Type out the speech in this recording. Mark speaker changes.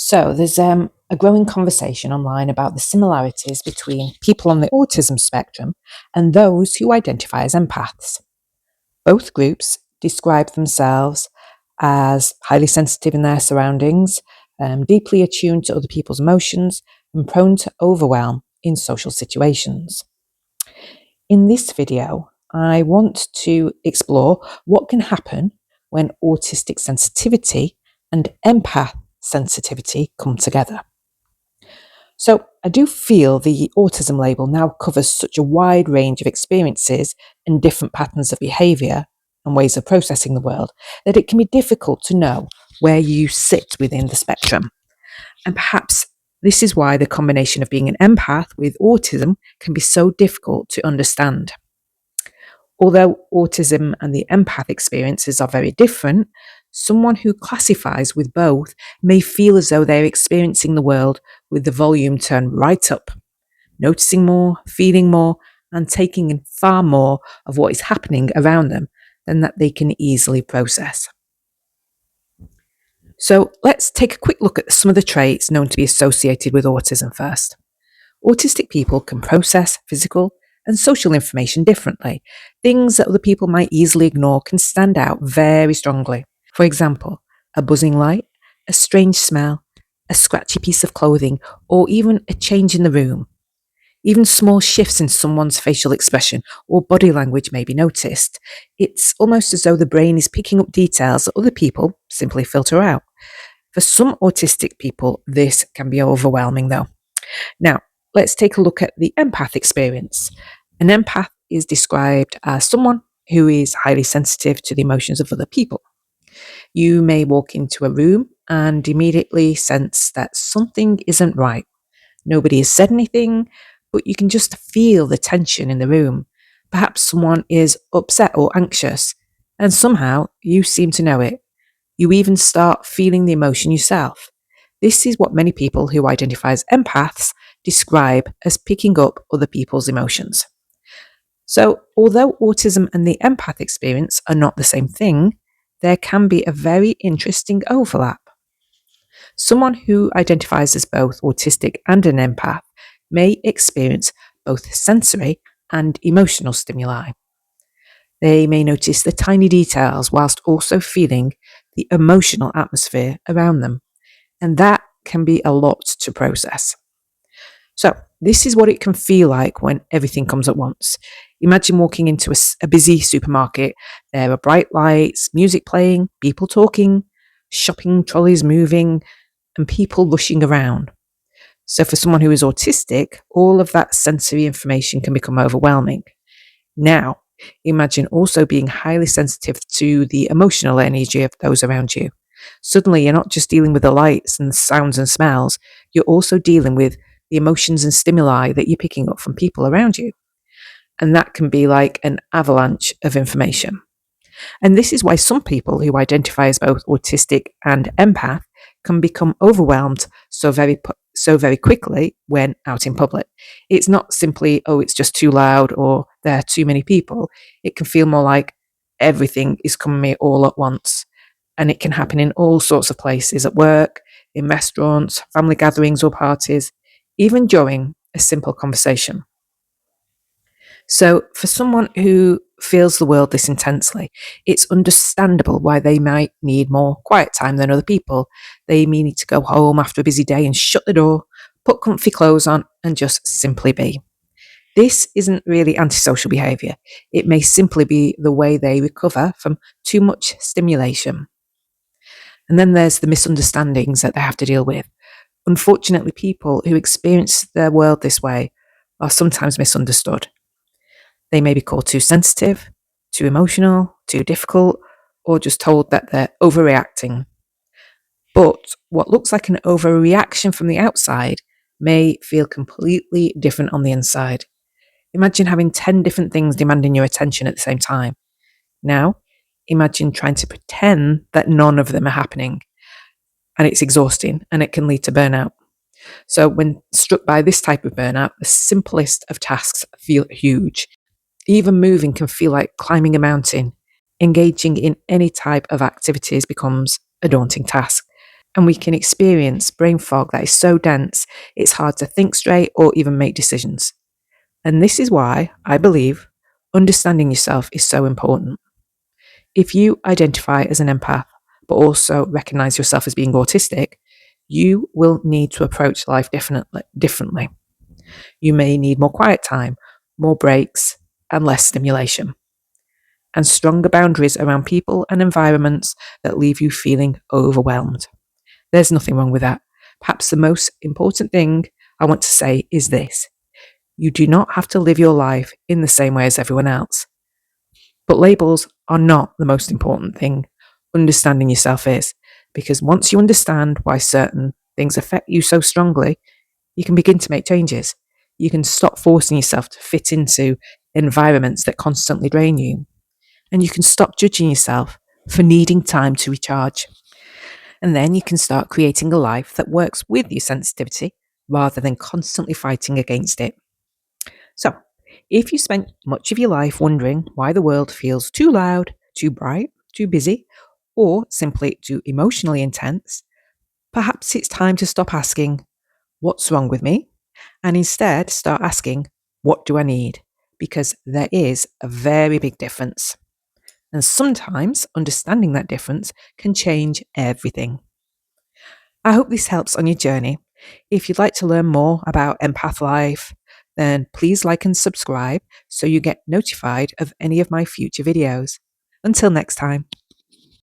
Speaker 1: So there's a growing conversation online about the similarities between people on the autism spectrum and those who identify as empaths. Both groups describe themselves as highly sensitive in their surroundings, deeply attuned to other people's emotions, and prone to overwhelm in social situations. In this video, I want to explore what can happen when autistic sensitivity and empath sensitivity come together. So, I do feel the autism label now covers such a wide range of experiences and different patterns of behaviour and ways of processing the world that it can be difficult to know where you sit within the spectrum. And perhaps this is why the combination of being an empath with autism can be so difficult to understand. Although autism and the empath experiences are very different, someone who classifies with both may feel as though they're experiencing the world with the volume turned right up, noticing more, feeling more, and taking in far more of what is happening around them than that they can easily process. So let's take a quick look at some of the traits known to be associated with autism first. Autistic people can process physical and social information differently. Things that other people might easily ignore can stand out very strongly. For example, a buzzing light, a strange smell, a scratchy piece of clothing, or even a change in the room. Even small shifts in someone's facial expression or body language may be noticed. It's almost as though the brain is picking up details that other people simply filter out. For some autistic people, this can be overwhelming though. Now, let's take a look at the empath experience. An empath is described as someone who is highly sensitive to the emotions of other people. You may walk into a room and immediately sense that something isn't right. Nobody has said anything, but you can just feel the tension in the room. Perhaps someone is upset or anxious, and somehow you seem to know it. You even start feeling the emotion yourself. This is what many people who identify as empaths describe as picking up other people's emotions. So, although autism and the empath experience are not the same thing, there can be a very interesting overlap. Someone who identifies as both autistic and an empath may experience both sensory and emotional stimuli. They may notice the tiny details whilst also feeling the emotional atmosphere around them. And that can be a lot to process. So, this is what it can feel like when everything comes at once. Imagine walking into a busy supermarket. There are bright lights, music playing, people talking, shopping trolleys moving, and people rushing around. So, for someone who is autistic, all of that sensory information can become overwhelming. Now, imagine also being highly sensitive to the emotional energy of those around you. Suddenly, you're not just dealing with the lights and sounds and smells, you're also dealing with the emotions and stimuli that you're picking up from people around you. And that can be like an avalanche of information. And this is why some people who identify as both autistic and empath can become overwhelmed so very quickly when out in public. It's not simply, oh, it's just too loud or there are too many people. It can feel more like everything is coming at me all at once. And it can happen in all sorts of places, at work, in restaurants, family gatherings or parties, even during a simple conversation. So, for someone who feels the world this intensely, it's understandable why they might need more quiet time than other people. They may need to go home after a busy day and shut the door, put comfy clothes on, and just simply be. This isn't really antisocial behaviour. It may simply be the way they recover from too much stimulation. And then there's the misunderstandings that they have to deal with. Unfortunately, people who experience their world this way are sometimes misunderstood. They may be called too sensitive, too emotional, too difficult, or just told that they're overreacting. But what looks like an overreaction from the outside may feel completely different on the inside. Imagine having 10 different things demanding your attention at the same time. Now, imagine trying to pretend that none of them are happening. And it's exhausting and it can lead to burnout. So, when struck by this type of burnout, the simplest of tasks feel huge. Even moving can feel like climbing a mountain. Engaging in any type of activities becomes a daunting task. And we can experience brain fog that is so dense it's hard to think straight or even make decisions. And this is why I believe understanding yourself is so important. If you identify as an empath, but also recognize yourself as being autistic, you will need to approach life differently. You may need more quiet time, more breaks, and less stimulation, and stronger boundaries around people and environments that leave you feeling overwhelmed. There's nothing wrong with that. Perhaps the most important thing I want to say is this: you do not have to live your life in the same way as everyone else. But labels are not the most important thing. Understanding yourself is, because once you understand why certain things affect you so strongly, you can begin to make changes. You can stop forcing yourself to fit into environments that constantly drain you. And you can stop judging yourself for needing time to recharge. And then you can start creating a life that works with your sensitivity rather than constantly fighting against it. So, if you spent much of your life wondering why the world feels too loud, too bright, too busy, or simply too emotionally intense, perhaps it's time to stop asking, "What's wrong with me?" and instead start asking, "What do I need?" Because there is a very big difference. And sometimes understanding that difference can change everything. I hope this helps on your journey. If you'd like to learn more about Empath Life, then please like and subscribe so you get notified of any of my future videos. Until next time.